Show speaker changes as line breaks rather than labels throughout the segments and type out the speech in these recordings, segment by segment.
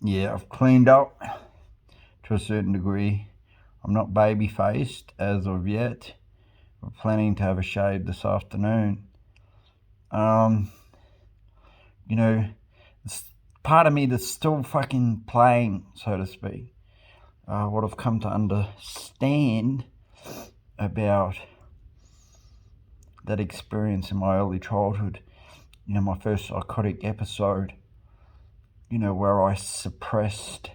Yeah, I've cleaned up to a certain degree. I'm not baby faced as of yet. I'm planning to have a shave this afternoon. Um, you know, it's part of me that's still fucking playing, so to speak. What I've come to understand about that experience in my early childhood, my first psychotic episode, where I suppressed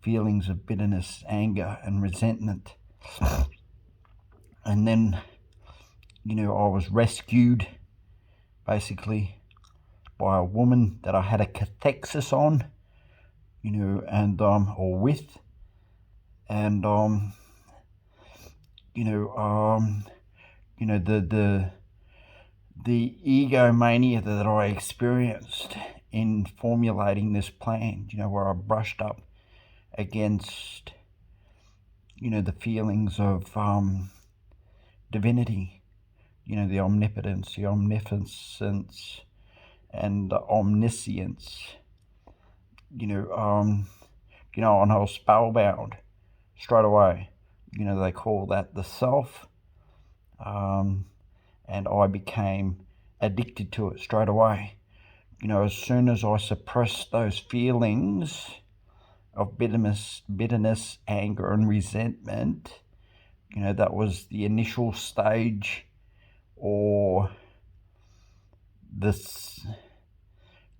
feelings of bitterness, anger, and resentment. And then, I was rescued basically by a woman that I had a cathexis on, and or with, and you know, um, the egomania that I experienced in formulating this plan, where I brushed up against, the feelings of divinity, the omnipotence, the omniscience, and the omniscience, and I was spellbound straight away. They call that the self, and I became addicted to it straight away. As soon as I suppressed those feelings of bitterness, anger, and resentment, that was the initial stage, or this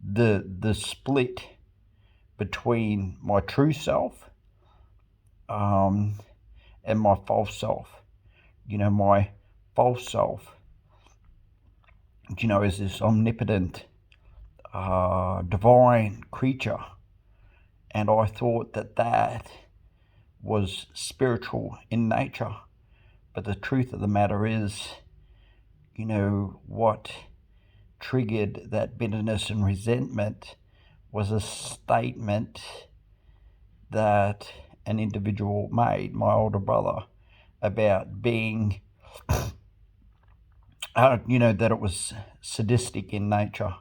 the split between my true self and my false self. My false self, is this omnipotent, divine creature, and I thought that was spiritual in nature. But the truth of the matter is, what triggered that bitterness and resentment was a statement that an individual made, my older brother, about being, that it was sadistic in nature.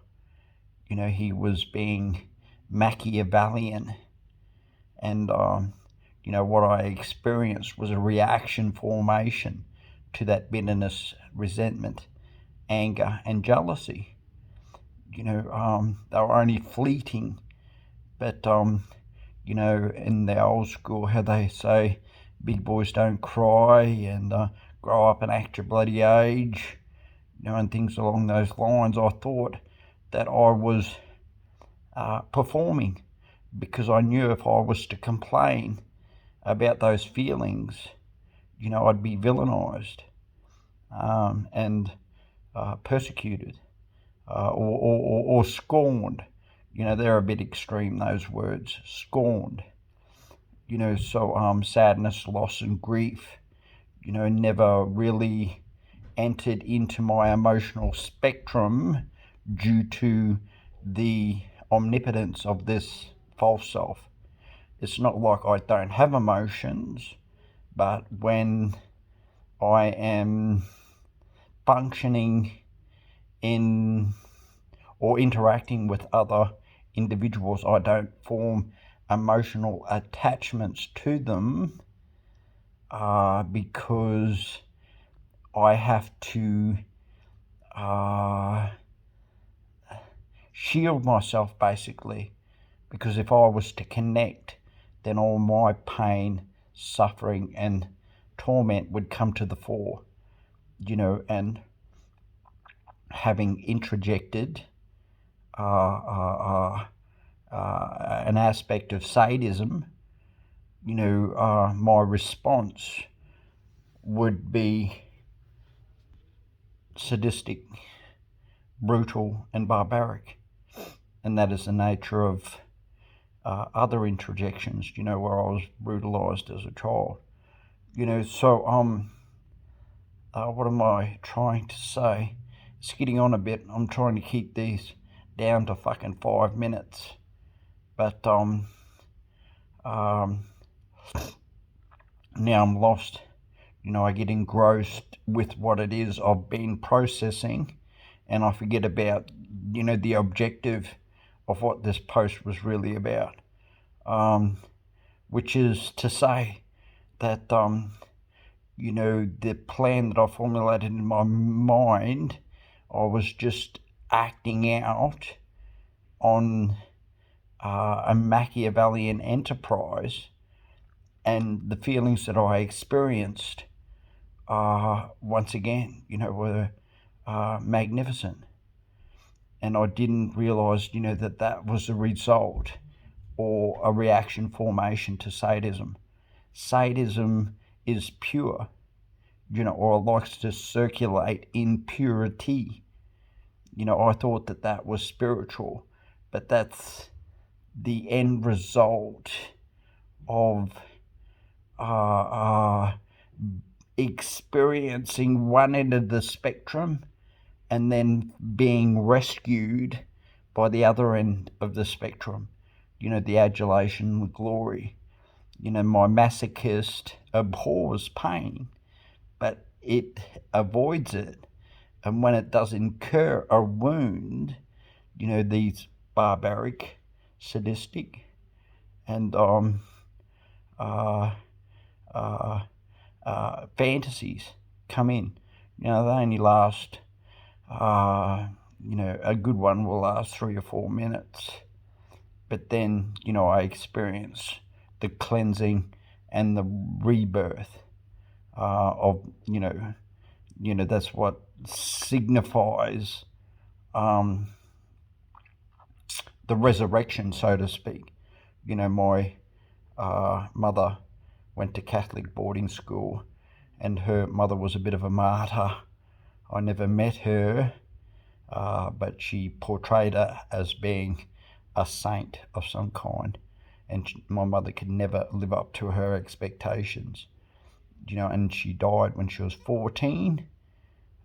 He was being Machiavellian, and what I experienced was a reaction formation to that bitterness, resentment, anger, and jealousy. They were only fleeting, but in the old school, how they say, big boys don't cry, and grow up and act your bloody age, and things along those lines. I thought that I was performing, because I knew if I was to complain about those feelings, I'd be villainized, and persecuted, or scorned. They're a bit extreme, those words, scorned. So sadness, loss, and grief, never really entered into my emotional spectrum due to the omnipotence of this false self. It's not like I don't have emotions, but when I am functioning in or interacting with other individuals, I don't form emotional attachments to them, because I have to shield myself, basically, because if I was to connect, then all my pain, suffering, and torment would come to the fore, and having introjected an aspect of sadism, my response would be sadistic, brutal, and barbaric. And that is the nature of other interjections, where I was brutalized as a child. So what am I trying to say? It's getting on a bit. I'm trying to keep these down to fucking 5 minutes. But now I'm lost. I get engrossed with what it is I've been processing, and I forget about, the objective of what this post was really about. which is to say that, the plan that I formulated in my mind, I was just acting out on a Machiavellian enterprise, and the feelings that I experienced, once again, were magnificent. And I didn't realize, that that was a result or a reaction formation to sadism. Sadism is pure, or likes to circulate in purity. I thought that that was spiritual, but that's the end result of experiencing one end of the spectrum and then being rescued by the other end of the spectrum, the adulation, the glory. My masochist abhors pain, but it avoids it. And when it does incur a wound, these barbaric, sadistic, and fantasies come in. They only last, a good one will last 3 or 4 minutes. But then, I experience the cleansing and the rebirth of, that's what signifies the resurrection, so to speak. My mother went to Catholic boarding school, and her mother was a bit of a martyr. I never met her, but she portrayed her as being a saint of some kind, and my mother could never live up to her expectations. And she died when she was 14.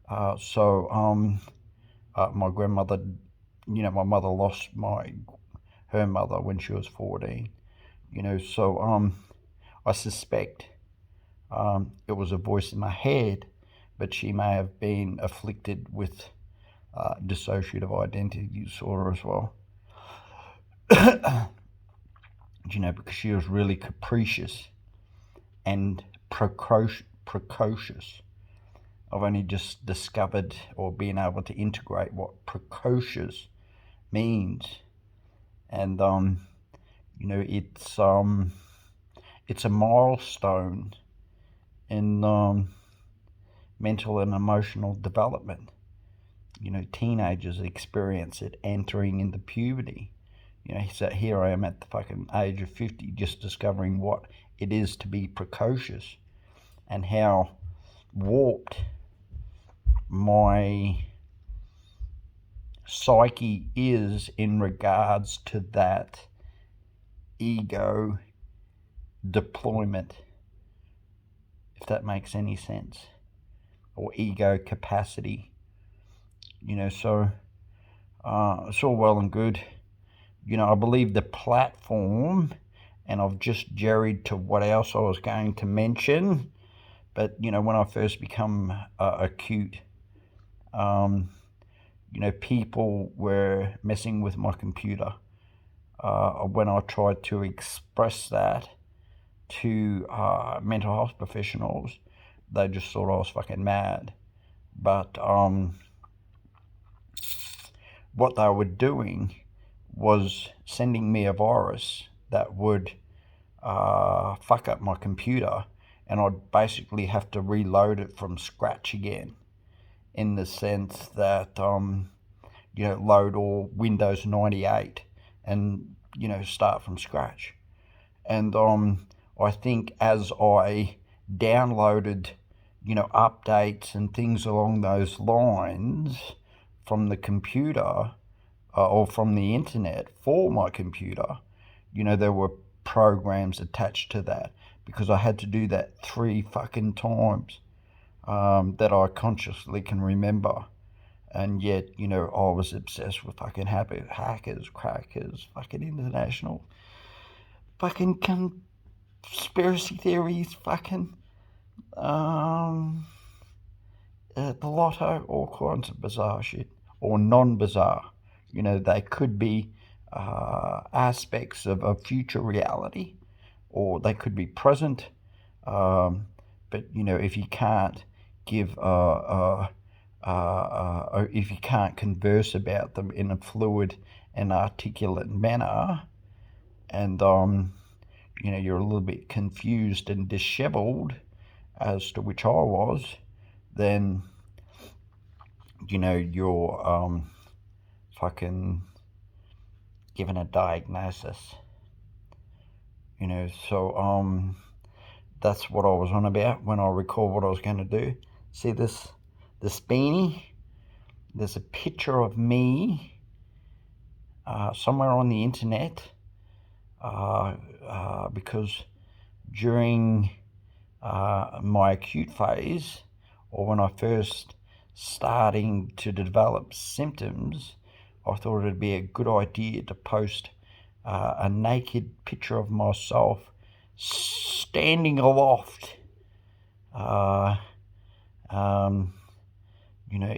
My grandmother, my mother lost her mother when she was 14. I suspect it was a voice in my head, but she may have been afflicted with dissociative identity disorder as well. Because she was really capricious and precocious. I've only just discovered or been able to integrate what precocious means, and it's a milestone in mental and emotional development. Teenagers experience it entering into puberty. So here I am at the fucking age of 50, just discovering what it is to be precocious and how warped my psyche is in regards to that ego deployment, if that makes any sense, or ego capacity. So it's all well and good. I believe the platform, and I've just jerried to what else I was going to mention, but when I first become acute, people were messing with my computer. When I tried to express that to mental health professionals, they just thought I was fucking mad. But what they were doing was sending me a virus that would fuck up my computer, and I'd basically have to reload it from scratch again, in the sense that load all Windows 98 and start from scratch. And I think as I downloaded updates and things along those lines from the computer, or from the internet for my computer, there were programs attached to that, because I had to do that 3 fucking times that I consciously can remember. And yet, I was obsessed with fucking hackers, crackers, fucking international, fucking conspiracy theories, fucking the lotto, all kinds of bizarre shit, or non-bizarre. They could be aspects of a future reality, or they could be present. But if you can't give if you can't converse about them in a fluid and articulate manner, and you're a little bit confused and disheveled, as to which I was, then you're fucking given a diagnosis. So that's what I was on about when I recalled what I was going to do. See this beanie? There's a picture of me somewhere on the internet, because during my acute phase, or when I first starting to develop symptoms, I thought it'd be a good idea to post a naked picture of myself standing aloft.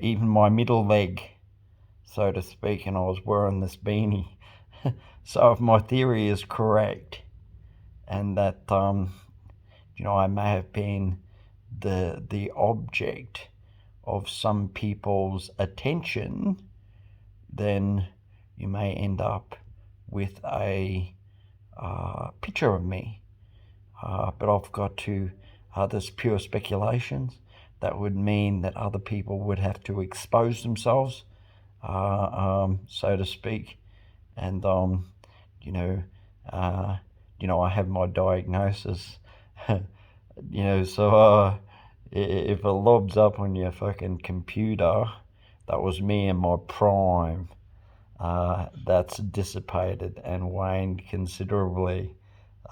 Even my middle leg, so to speak, and I was wearing this beanie. So if my theory is correct, and that I may have been the object of some people's attention, then you may end up with a picture of me. But I've got to, this pure speculations. That would mean that other people would have to expose themselves, so to speak, and I have my diagnosis. So if it lobs up on your fucking computer, that was me in my prime. That's dissipated and waned considerably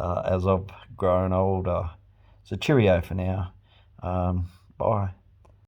as I've grown older. So cheerio for now. Bye.